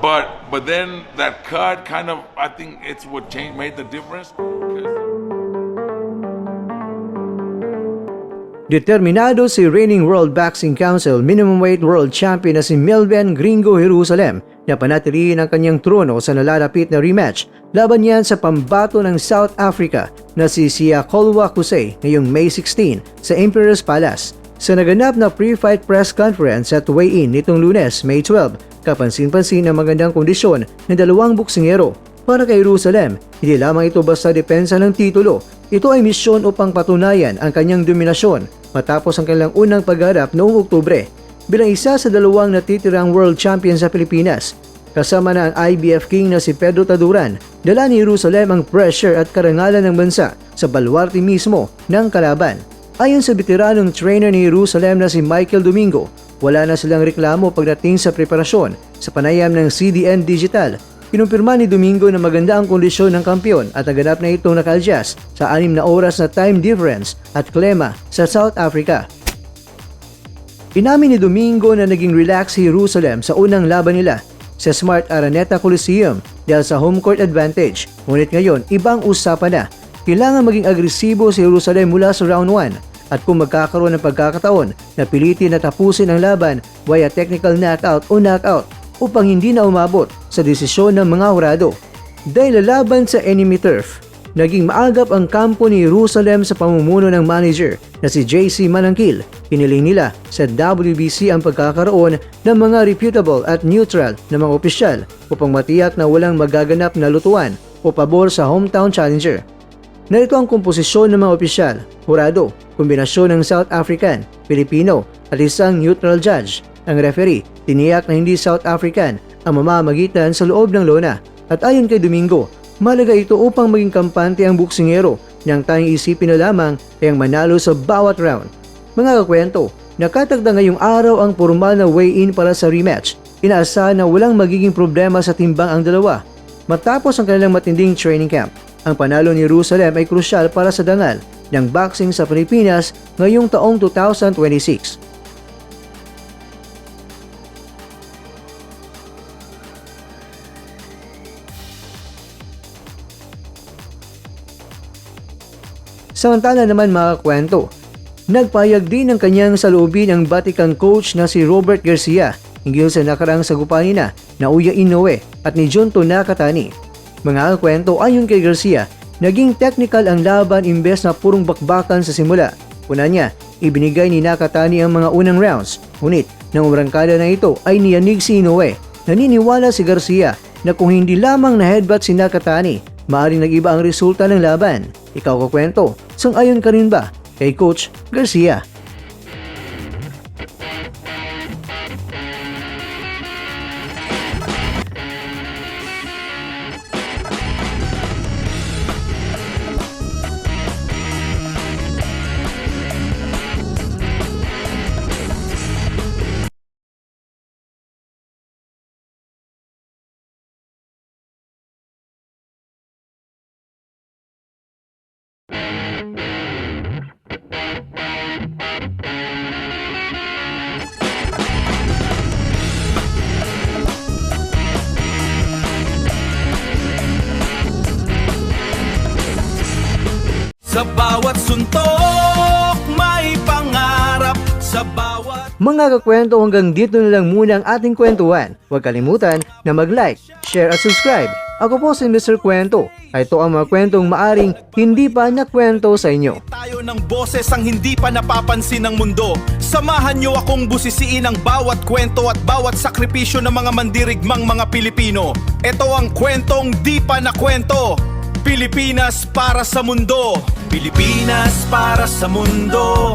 But then that cut kind of, I think it's what made the difference. Determinado si reigning World Boxing Council Minimum Weight World Champion na si Melvin Gringo Jerusalem na panatilihin ang kanyang trono sa nalalapit na rematch laban niyan sa pambato ng South Africa na si Siyakolwa Kusay ngayong May 16 sa Emperor's Palace. Sa naganap na pre-fight press conference at weigh-in nitong Lunes, May 12, kapansin-pansin ang magandang kondisyon ng dalawang boksingero. Para kay Jerusalem, hindi lamang ito basta depensa ng titulo, ito ay misyon upang patunayan ang kanyang dominasyon matapos ang kanilang unang pagharap noong Oktubre bilang isa sa dalawang natitirang world champion sa Pilipinas. Kasama na ang IBF King na si Pedro Taduran, dala ni Jerusalem ang pressure at karangalan ng bansa sa baluarte mismo ng kalaban. Ayon sa veteranong trainer ni Jerusalem na si Michael Domingo, wala na silang reklamo pagdating sa preparasyon sa panayam ng CDN Digital. Kinumpirma ni Domingo na maganda ang kondisyon ng kampiyon at naganap na itong naka-adjust sa 6 na oras na time difference at klema sa South Africa. Inamin ni Domingo na naging relax si Jerusalem sa unang laban nila sa Smart Araneta Coliseum dahil sa home court advantage. Ngunit ngayon, ibang usapan na. Kailangan maging agresibo si Jerusalem mula sa round 1 at kung magkakaroon ng pagkakataon na pilitin na tapusin ang laban via technical knockout o knockout upang hindi na umabot sa desisyon ng mga hurado. Dahil lalaban sa enemy turf, naging maagap ang kampo ni Jerusalem sa pamumuno ng manager na si JC Manangkil. Hiniling nila sa WBC ang pagkakaroon ng mga reputable at neutral na mga opisyal upang matiyak na walang magaganap na lutuan o pabor sa hometown challenger. Narito ang komposisyon ng mga opisyal, hurado, kombinasyon ng South African, Filipino at isang neutral judge. Ang referee, tiniyak na hindi South African ang mamamagitan sa loob ng lona. At ayon kay Domingo, malaga ito upang maging kampante ang boksingero niyang tanging isipin na lamang ay ang manalo sa bawat round. Mga kakwento, nakatagda ngayong araw ang formal na weigh-in para sa rematch. Inaasahan na walang magiging problema sa timbang ang dalawa. Matapos ang kanilang matinding training camp, ang panalo ni Jerusalem ay krusyal para sa dangal ng boxing sa Pilipinas ngayong taong 2026. Samantala naman mga kwento, nagpayag din ng kanyang saloobin ang Batikang coach na si Robert Garcia hinggil sa nakaraang sagupan nina na Uya Inoue at ni Junto Nakatani. Mga kwento, ayon kay Garcia, naging technical ang laban imbes na purong bakbakan sa simula. Una niya, ibinigay ni Nakatani ang mga unang rounds, ngunit nang umrangkada na ito ay niyanig si Inoue. Naniniwala si Garcia na kung hindi lamang na headbutt si Nakatani, maaaring nag-iba ang resulta ng laban. Ikaw kakwento, sang-ayon ka rin ba kay Coach Garcia? Sa bawat suntok, may pangarap. Sa bawat... Mga kakwento, hanggang dito na lang muna ang ating kwentuhan. Huwag kalimutan na mag-like, share at subscribe. Ako po si Mr. Kwento. Ito ang mga kwentong maaring hindi pa nakwento sa inyo. Tayo ng boses ang hindi pa napapansin ng mundo. Samahan niyo akong busisiin ang bawat kwento at bawat sakripisyo ng mga mandirigmang mga Pilipino. Ito ang kwentong di pa nakwento. Pilipinas para sa mundo. Pilipinas para sa mundo.